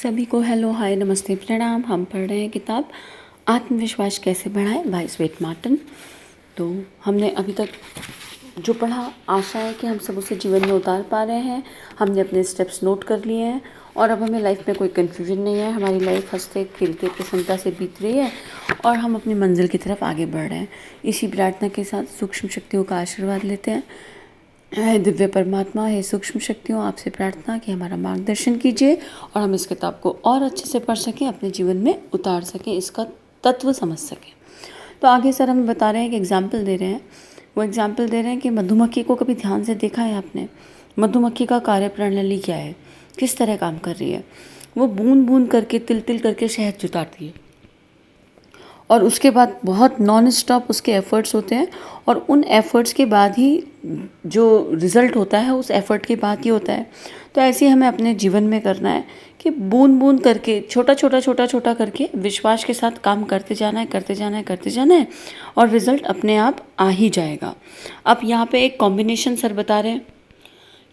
सभी को hello hi नमस्ते प्रणाम। हम पढ़ रहे हैं किताब आत्मविश्वास कैसे बढ़ाएं बाय स्वेट मार्टिन। तो हमने अभी तक जो पढ़ा, आशा है कि हम सब उसे जीवन में उतार पा रहे हैं। हमने अपने स्टेप्स नोट कर लिए हैं और अब हमें लाइफ में कोई कन्फ्यूजन नहीं है। हमारी लाइफ हंसते खेलते प्रसन्नता से बीत रही है और हम अपनी मंजिल की तरफ आगे बढ़ रहे हैं। इसी प्रार्थना के साथ सूक्ष्म शक्तियों का आशीर्वाद लेते हैं। हे दिव्य परमात्मा, हे सूक्ष्म शक्तियों, आपसे प्रार्थना कि हमारा मार्गदर्शन कीजिए और हम इस किताब को और अच्छे से पढ़ सकें, अपने जीवन में उतार सकें, इसका तत्व समझ सकें। तो आगे सर हमें बता रहे हैं कि एग्जाम्पल दे रहे हैं। वो एग्जाम्पल दे रहे हैं कि मधुमक्खी को कभी ध्यान से देखा है आपने? मधुमक्खी का कार्य प्रणाली क्या है, किस तरह काम कर रही है? वो बूंद बूंद करके, तिल तिल करके शहद जुटाती है और उसके बाद बहुत नॉन स्टॉप उसके एफ़र्ट्स होते हैं और उन एफ़र्ट्स के बाद ही जो रिज़ल्ट होता है उस एफ़र्ट के बाद ही होता है। तो ऐसे ही हमें अपने जीवन में करना है कि बूंद बूंद करके, छोटा छोटा करके विश्वास के साथ काम करते जाना है और रिज़ल्ट अपने आप आ ही जाएगा। अब यहाँ पे एक कॉम्बिनेशन सर बता रहे हैं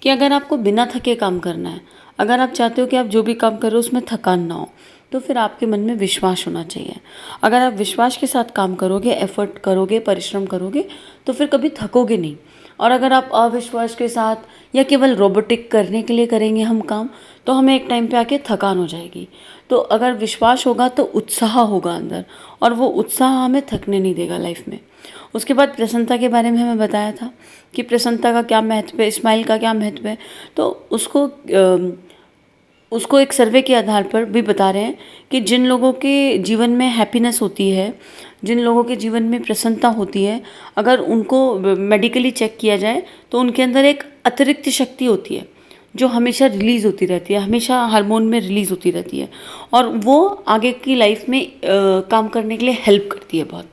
कि अगर आपको बिना थके काम करना है, अगर आप चाहते हो कि आप जो भी काम कर रहे हो उसमें थकान ना हो, तो फिर आपके मन में विश्वास होना चाहिए। अगर आप विश्वास के साथ काम करोगे, एफर्ट करोगे, परिश्रम करोगे, तो फिर कभी थकोगे नहीं। और अगर आप अविश्वास के साथ या केवल रोबोटिक करने के लिए करेंगे हम काम, तो हमें एक टाइम पे आके थकान हो जाएगी। तो अगर विश्वास होगा तो उत्साह होगा अंदर, और वो उत्साह हमें थकने नहीं देगा लाइफ में। उसके बाद प्रसन्नता के बारे में हमें बताया था कि प्रसन्नता का क्या महत्व है, स्माइल का क्या महत्व है। तो उसको एक सर्वे के आधार पर भी बता रहे हैं कि जिन लोगों के जीवन में हैप्पीनेस होती है, जिन लोगों के जीवन में प्रसन्नता होती है, अगर उनको मेडिकली चेक किया जाए तो उनके अंदर एक अतिरिक्त शक्ति होती है जो हमेशा रिलीज़ होती रहती है, हमेशा हार्मोन में रिलीज़ होती रहती है और वो आगे की लाइफ में काम करने के लिए हेल्प करती है बहुत।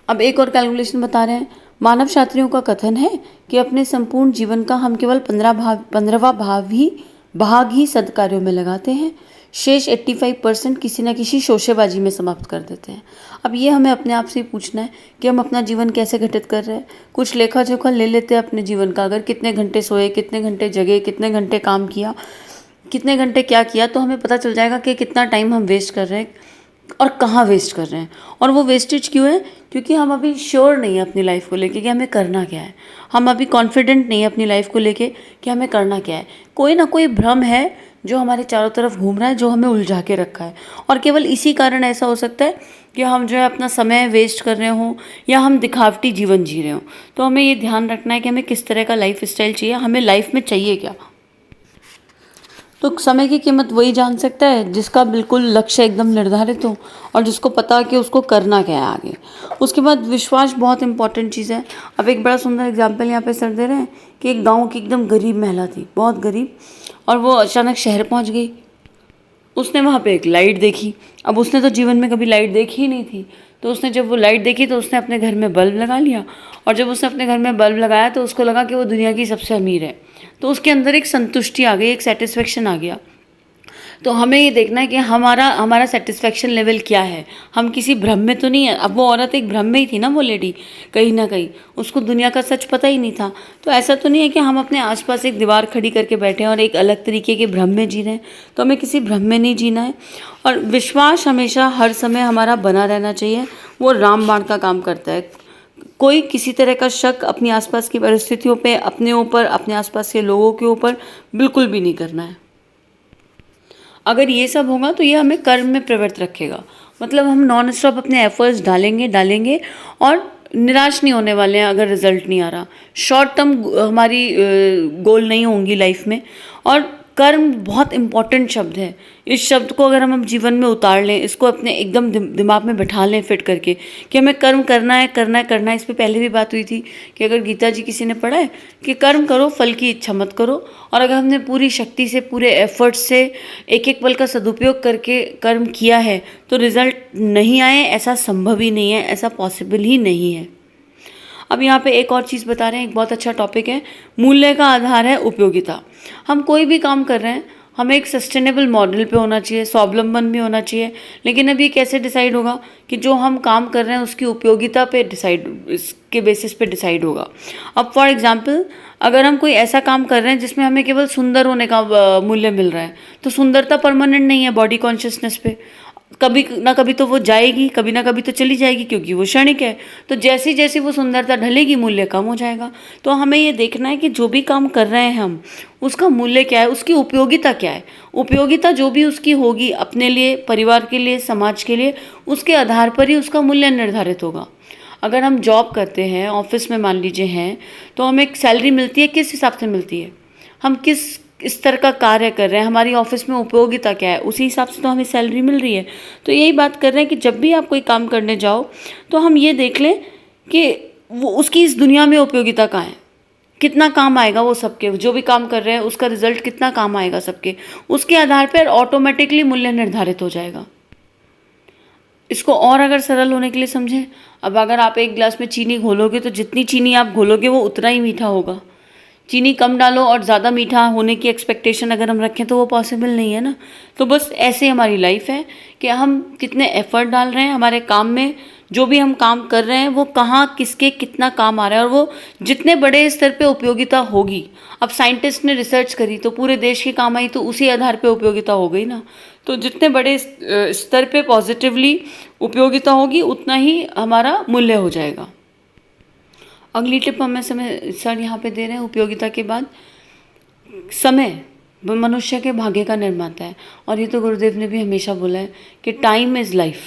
अब एक और कैलकुलेशन बता रहे हैं। मानव शास्त्रियों का कथन है कि अपने संपूर्ण जीवन का हम केवल 15वां भाग ही सद्कार्यों में लगाते हैं। शेष 85% किसी न किसी शोशेबाजी में समाप्त कर देते हैं। अब ये हमें अपने आप से पूछना है कि हम अपना जीवन कैसे घटित कर रहे हैं। कुछ लेखा जोखा ले लेते हैं अपने जीवन का, अगर कितने घंटे सोए, कितने घंटे जगे, कितने घंटे काम किया, कितने घंटे क्या किया, तो हमें पता चल जाएगा कि कितना टाइम हम वेस्ट कर रहे हैं और कहाँ वेस्ट कर रहे हैं। और वो वेस्टेज क्यों है? क्योंकि हम अभी श्योर नहीं है अपनी लाइफ को लेके कि हमें करना क्या है। हम अभी कॉन्फिडेंट नहीं है अपनी लाइफ को लेके कि हमें करना क्या है। कोई ना कोई भ्रम है जो हमारे चारों तरफ घूम रहा है, जो हमें उलझा के रखा है। और केवल इसी कारण ऐसा हो सकता है कि हम जो है अपना समय वेस्ट कर रहे हों या हम दिखावटी जीवन जी रहे हों। तो हमें ये ध्यान रखना है कि हमें किस तरह का लाइफ स्टाइल चाहिए, हमें लाइफ में चाहिए क्या। तो समय की कीमत वही जान सकता है जिसका बिल्कुल लक्ष्य एकदम निर्धारित हो और जिसको पता कि उसको करना क्या है आगे। उसके बाद विश्वास बहुत इंपॉर्टेंट चीज़ है। अब एक बड़ा सुंदर एग्जाम्पल यहाँ पे सर दे रहे हैं कि एक गांव की एकदम गरीब महिला थी, बहुत गरीब, और वो अचानक शहर पहुँच गई। उसने वहाँ पे एक लाइट देखी। अब उसने तो जीवन में कभी लाइट देखी ही नहीं थी, तो उसने जब वो लाइट देखी तो उसने अपने घर में बल्ब लगा लिया। और जब उसने अपने घर में बल्ब लगाया तो उसको लगा कि वो दुनिया की सबसे अमीर है। तो उसके अंदर एक संतुष्टि आ गई, एक सेटिस्फेक्शन आ गया। तो हमें ये देखना है कि हमारा सेटिस्फेक्शन लेवल क्या है। हम किसी भ्रम में तो नहीं है। अब वो औरत एक भ्रम में ही थी ना, वो लेडी, कहीं ना कहीं उसको दुनिया का सच पता ही नहीं था। तो ऐसा तो नहीं है कि हम अपने आसपास एक दीवार खड़ी करके बैठे हैं और एक अलग तरीके के भ्रम में जी रहे हैं। तो हमें किसी भ्रम में नहीं जीना है और विश्वास हमेशा हर समय हमारा बना रहना चाहिए। वो रामबाण का काम करता है। कोई किसी तरह का शक अपनी आसपास की परिस्थितियों पे, अपने ऊपर, अपने आसपास के लोगों के ऊपर बिल्कुल भी नहीं करना है। अगर ये सब होगा तो ये हमें कर्म में प्रवृत्त रखेगा। मतलब हम नॉन स्टॉप अपने एफर्ट्स डालेंगे और निराश नहीं होने वाले हैं अगर रिजल्ट नहीं आ रहा। शॉर्ट टर्म हमारी गोल नहीं होंगी लाइफ में। और कर्म बहुत इम्पॉर्टेंट शब्द है। इस शब्द को अगर हम जीवन में उतार लें, इसको अपने एकदम दिमाग में बैठा लें फिट करके कि हमें कर्म करना है। इस पर पहले भी बात हुई थी कि अगर गीता जी किसी ने पढ़ा है कि कर्म करो, फल की इच्छा मत करो। और अगर हमने पूरी शक्ति से, पूरे एफर्ट से, एक एक पल का सदुपयोग करके कर्म किया है तो रिजल्ट नहीं आए, ऐसा संभव ही नहीं है, ऐसा पॉसिबल ही नहीं है। अब यहाँ पे एक और चीज़ बता रहे हैं, एक बहुत अच्छा टॉपिक है। मूल्य का आधार है उपयोगिता। हम कोई भी काम कर रहे हैं, हमें एक सस्टेनेबल मॉडल पे होना चाहिए, स्वावलंबन भी होना चाहिए। लेकिन अब ये कैसे डिसाइड होगा कि जो हम काम कर रहे हैं उसकी उपयोगिता पे इसके बेसिस पे डिसाइड होगा। अब फॉर एग्जांपल अगर हम कोई ऐसा काम कर रहे हैं जिसमें हमें केवल सुंदर होने का मूल्य मिल रहा है, तो सुंदरता परमानेंट नहीं है बॉडी कॉन्शियसनेस पे। कभी ना कभी तो वो जाएगी, कभी ना कभी तो चली जाएगी, क्योंकि वो क्षणिक है। तो जैसी जैसी वो सुंदरता ढलेगी मूल्य कम हो जाएगा। तो हमें ये देखना है कि जो भी काम कर रहे हैं हम, उसका मूल्य क्या है, उसकी उपयोगिता क्या है। उपयोगिता जो भी उसकी होगी अपने लिए, परिवार के लिए, समाज के लिए, उसके आधार पर ही उसका मूल्य निर्धारित होगा। अगर हम जॉब करते हैं, ऑफिस में मान लीजिए हैं, तो हमें एक सैलरी मिलती है, किस हिसाब से मिलती है, हम किस स्तर का कार्य कर रहे हैं, हमारी ऑफिस में उपयोगिता क्या है, उसी हिसाब से तो हमें सैलरी मिल रही है। तो यही बात कर रहे हैं कि जब भी आप कोई काम करने जाओ तो हम ये देख लें कि वो उसकी इस दुनिया में उपयोगिता कहाँ है, कितना काम आएगा वो सबके, जो भी काम कर रहे हैं उसका रिजल्ट कितना काम आएगा सबके, उसके आधार पर ऑटोमेटिकली मूल्य निर्धारित हो जाएगा। इसको और अगर सरल होने के लिए समझें, अब अगर आप एक गिलास में चीनी घोलोगे तो जितनी चीनी आप घोलोगे वो उतना ही मीठा होगा। चीनी कम डालो और ज़्यादा मीठा होने की एक्सपेक्टेशन अगर हम रखें तो वो पॉसिबल नहीं है ना। तो बस ऐसे हमारी लाइफ है कि हम कितने एफर्ट डाल रहे हैं हमारे काम में, जो भी हम काम कर रहे हैं वो कहाँ किसके कितना काम आ रहा है, और वो जितने बड़े स्तर पे उपयोगिता होगी। अब साइंटिस्ट ने रिसर्च करी तो पूरे देश के काम आई, तो उसी आधार पे उपयोगिता हो गई ना। तो जितने बड़े स्तर पे पॉजिटिवली उपयोगिता होगी उतना ही हमारा मूल्य हो जाएगा। अगली टिप हमें समय सर यहाँ पे दे रहे हैं, उपयोगिता के बाद समय मनुष्य के भाग्य का निर्माता है। और ये तो गुरुदेव ने भी हमेशा बोला है कि टाइम इज़ लाइफ।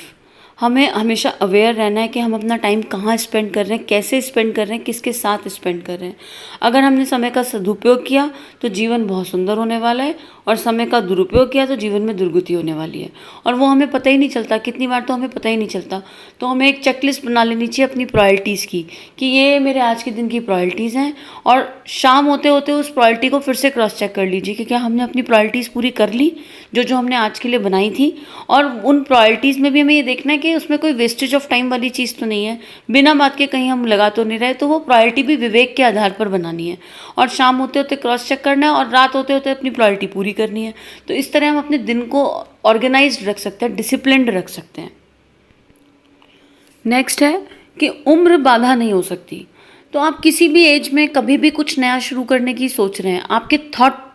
हमें हमेशा अवेयर रहना है कि हम अपना टाइम कहाँ स्पेंड कर रहे हैं, कैसे स्पेंड कर रहे हैं, किसके साथ स्पेंड कर रहे हैं। अगर हमने समय का सदुपयोग किया तो जीवन बहुत सुंदर होने वाला है, और समय का दुरुपयोग किया तो जीवन में दुर्गति होने वाली है। और वो हमें पता ही नहीं चलता, कितनी बार तो हमें पता ही नहीं चलता। तो हमें एक चेकलिस्ट बना लेनी चाहिए अपनी प्रायोरिटीज़ की, कि ये मेरे आज के दिन की प्रायोरिटीज़ हैं, और शाम होते होते उस प्रायोरिटी को फिर से क्रॉस चेक कर लीजिए कि क्या हमने अपनी प्रायोरिटीज़ पूरी कर ली जो जो हमने आज के लिए बनाई थी। और उन प्रायोरिटीज़ में भी हमें ये देखना है कि उसमें कोई वेस्टेज ऑफ टाइम वाली चीज़ तो नहीं है, बिना बात के कहीं हम लगा तो नहीं रहे। तो वो प्रायोरिटी भी विवेक के आधार पर बनानी है, और शाम होते होते क्रॉस चेक करना है, और रात होते होते अपनी प्रायोरिटी पूरी करनी है। तो इस तरह हम अपने दिन को ऑर्गेनाइज्ड रख सकते हैं, डिसिप्लिन्ड रख सकते हैं। नेक्स्ट है कि उम्र बाधा नहीं हो सकती। तो आप किसी भी एज में कभी भी कुछ नया शुरू करने की सोच रहे हैं,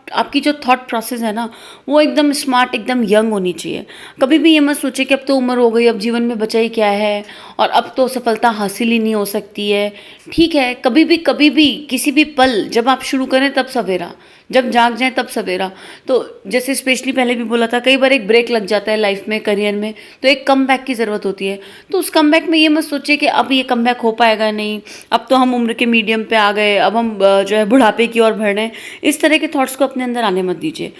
आपकी जो थॉट प्रोसेस है ना, वो एकदम स्मार्ट, एकदम यंग होनी चाहिए। कभी भी ये मत सोचे कि अब तो उम्र हो गई, अब जीवन में बचा ही क्या है, और अब तो सफलता हासिल ही नहीं हो सकती है। ठीक है, कभी भी किसी भी पल जब आप शुरू करें तब सवेरा, जब जाग जाए तब सवेरा। तो जैसे स्पेशली पहले भी बोला था, कई बार एक ब्रेक लग जाता है लाइफ में, करियर में, तो एक कम बैक की ज़रूरत होती है। तो उस कम बैक में ये मत सोचिए कि अब ये कम बैक हो पाएगा नहीं, अब तो हम उम्र के मीडियम पे आ गए, अब हम जो है बुढ़ापे की ओर बढ़ रहे हैं। इस तरह के थॉट्स को अपने अंदर आने मत दीजिए।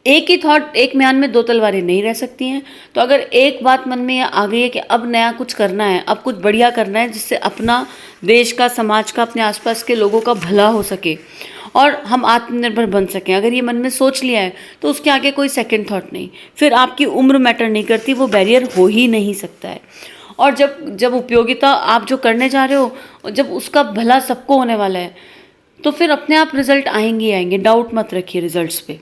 एक ही थॉट, एक म्यान में दो तलवारें नहीं रह सकती हैं। तो अगर एक बात मन में आ गई है कि अब नया कुछ करना है, अब कुछ बढ़िया करना है जिससे अपना, देश का, समाज का, अपने आसपास के लोगों का भला हो सके और हम आत्मनिर्भर बन सकें, अगर ये मन में सोच लिया है तो उसके आगे कोई सेकंड थॉट नहीं। फिर आपकी उम्र मैटर नहीं करती, वो बैरियर हो ही नहीं सकता है। और जब उपयोगिता आप जो करने जा रहे हो, जब उसका भला सबको होने वाला है, तो फिर अपने आप रिजल्ट आएंगे ही आएंगे, डाउट मत रखिए रिजल्ट्स पे।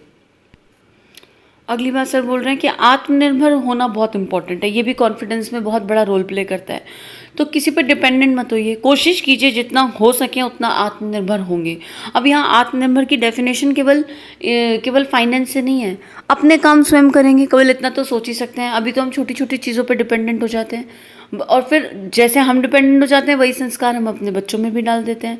अगली बात सर बोल रहे हैं कि आत्मनिर्भर होना बहुत इंपॉर्टेंट है, ये भी कॉन्फिडेंस में बहुत बड़ा रोल प्ले करता है। तो किसी पर डिपेंडेंट मत होइए, कोशिश कीजिए जितना हो सके उतना आत्मनिर्भर होंगे। अब यहाँ आत्मनिर्भर की डेफिनेशन केवल फाइनेंस से नहीं है, अपने काम स्वयं करेंगे, केवल इतना तो सोच ही सकते हैं। अभी तो हम छोटी छोटी चीज़ों पर डिपेंडेंट हो जाते हैं, और फिर जैसे हम डिपेंडेंट हो जाते हैं वही संस्कार हम अपने बच्चों में भी डाल देते हैं।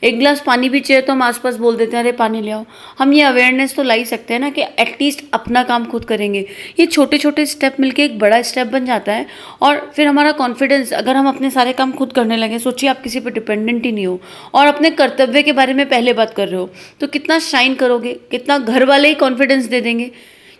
एक गिलास पानी भी चाहिए तो हम आसपास बोल देते हैं, अरे पानी ले आओ। हम ये अवेयरनेस तो ला ही सकते हैं ना कि एटलीस्ट अपना काम खुद करेंगे। ये छोटे छोटे स्टेप मिलके एक बड़ा स्टेप बन जाता है, और फिर हमारा कॉन्फिडेंस, अगर हम अपने सारे काम खुद करने लगे, सोचिए आप किसी पर डिपेंडेंट ही नहीं हो और अपने कर्तव्य के बारे में पहले बात कर रहे हो, तो कितना शाइन करोगे, कितना घर वाले ही कॉन्फिडेंस दे देंगे।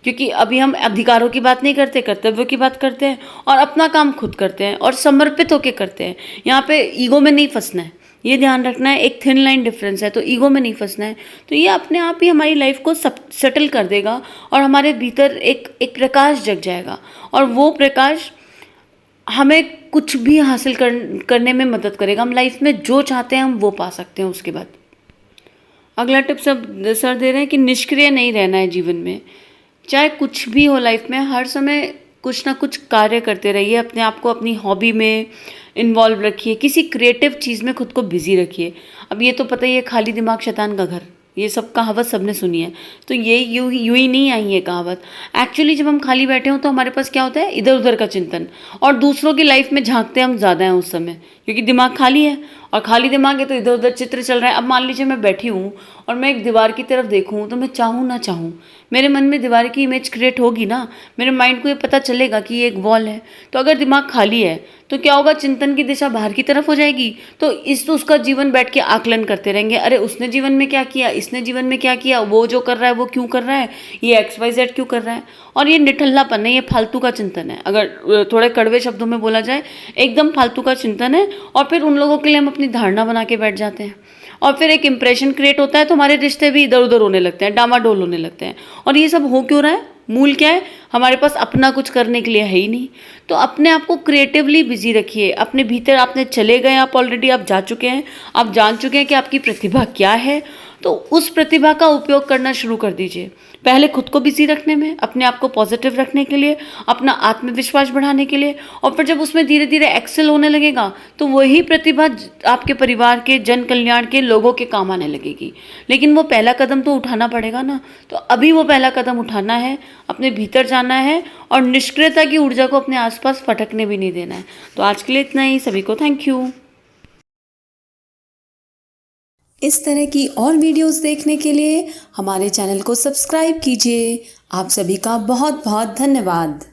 क्योंकि अभी हम अधिकारों की बात नहीं करते, कर्तव्यों की बात करते हैं, और अपना काम खुद करते हैं और समर्पित होकर करते हैं। यहाँ पे ईगो में नहीं फंसना है, ये ध्यान रखना है। एक थिन लाइन डिफरेंस है, तो ईगो में नहीं फंसना है। तो ये अपने आप ही हमारी लाइफ को सेटल कर देगा, और हमारे भीतर एक प्रकाश जग जाएगा, और वो प्रकाश हमें कुछ भी हासिल करने में मदद करेगा। हम लाइफ में जो चाहते हैं हम वो पा सकते हैं। उसके बाद अगला टिप सर दे रहे हैं कि निष्क्रिय नहीं रहना है जीवन में। चाहे कुछ भी हो लाइफ में, हर समय कुछ ना कुछ कार्य करते रहिए, अपने आप को अपनी हॉबी में इन्वॉल्व रखिए, किसी क्रिएटिव चीज़ में खुद को बिजी रखिए। अब ये तो पता ही है, खाली दिमाग शैतान का घर, ये सब कहावत सबने सुनी है, तो ये यूं ही नहीं आई है कहावत। एक्चुअली जब हम खाली बैठे हों तो हमारे पास क्या होता है, इधर उधर का चिंतन, और दूसरों की लाइफ में झांकते हम ज़्यादा हैं उस समय, क्योंकि दिमाग खाली है, और खाली दिमाग है तो इधर उधर चित्र चल रहा है। अब मान लीजिए मैं बैठी हूँ और मैं एक दीवार की तरफ देखूँ, तो मैं चाहूँ ना चाहूँ मेरे मन में दीवार की इमेज क्रिएट होगी ना, मेरे माइंड को ये पता चलेगा कि ये एक वॉल है। तो अगर दिमाग खाली है तो क्या होगा, चिंतन की दिशा बाहर की तरफ हो जाएगी, तो उसका जीवन बैठ के आकलन करते रहेंगे, अरे उसने जीवन में क्या किया, इसने जीवन में क्या किया, वो जो कर रहा है वो क्यों कर रहा है, ये XYZ क्यों कर रहा है। और ये निठल्लापन है, ये फालतू का चिंतन है, अगर थोड़े कड़वे शब्दों में बोला जाए, एकदम फालतू का चिंतन है। और फिर उन लोगों के लिए हम अपनी धारणा बना के बैठ जाते हैं, और फिर एक इंप्रेशन क्रिएट होता है, तो हमारे रिश्ते भी इधर उधर होने लगते हैं, डामाडोल होने लगते हैं। और ये सब हो क्यों रहा है, मूल क्या है, हमारे पास अपना कुछ करने के लिए है ही नहीं। तो अपने आप को क्रिएटिवली बिजी रखिए, अपने भीतर आपने चले गए, आप ऑलरेडी आप जा चुके हैं, आप जान चुके हैं कि आपकी प्रतिभा क्या है, तो उस प्रतिभा का उपयोग करना शुरू कर दीजिए। पहले खुद को बिजी रखने में, अपने आप को पॉजिटिव रखने के लिए, अपना आत्मविश्वास बढ़ाने के लिए, और फिर जब उसमें धीरे धीरे एक्सेल होने लगेगा तो वही प्रतिभा आपके परिवार के, जन कल्याण के लोगों के काम आने लगेगी। लेकिन वो पहला कदम तो उठाना पड़ेगा ना, तो अभी वो पहला कदम उठाना है, अपने भीतर जाना है, और निष्क्रियता की ऊर्जा को अपने आसपास फटकने भी नहीं देना है। तो आज के लिए इतना ही, सभी को थैंक यू। इस तरह की और वीडियोस देखने के लिए हमारे चैनल को सब्सक्राइब कीजिए। आप सभी का बहुत बहुत धन्यवाद।